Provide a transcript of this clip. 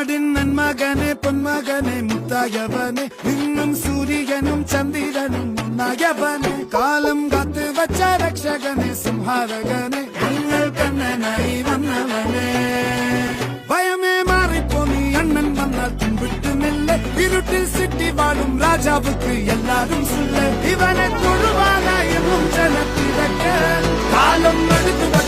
നാടിൻ നന്മകനെ പൊന്മകനെ മുത്തായവനെ നിന്നും സൂര്യനും ചന്ദ്രനും ഒന്നായവനെ കാലം കാത്ത് വച്ച രക്ഷകനെ സംഹാരകനെ ഞങ്ങൾ കണ്ണനായി വന്നവനെ ഭയമേ മാറിപ്പോ നീ അണ്ണൻ വന്നാൽ പിൻവിട്ടുമില്ല ഇരുട്ടിൽ സിറ്റി വാഴും രാജാവുക്ക് എല്ലാരും സുല്ല ഇവനെ തൊഴുവാനായും ജനത്തിരക്ക് കാലം എടുത്തു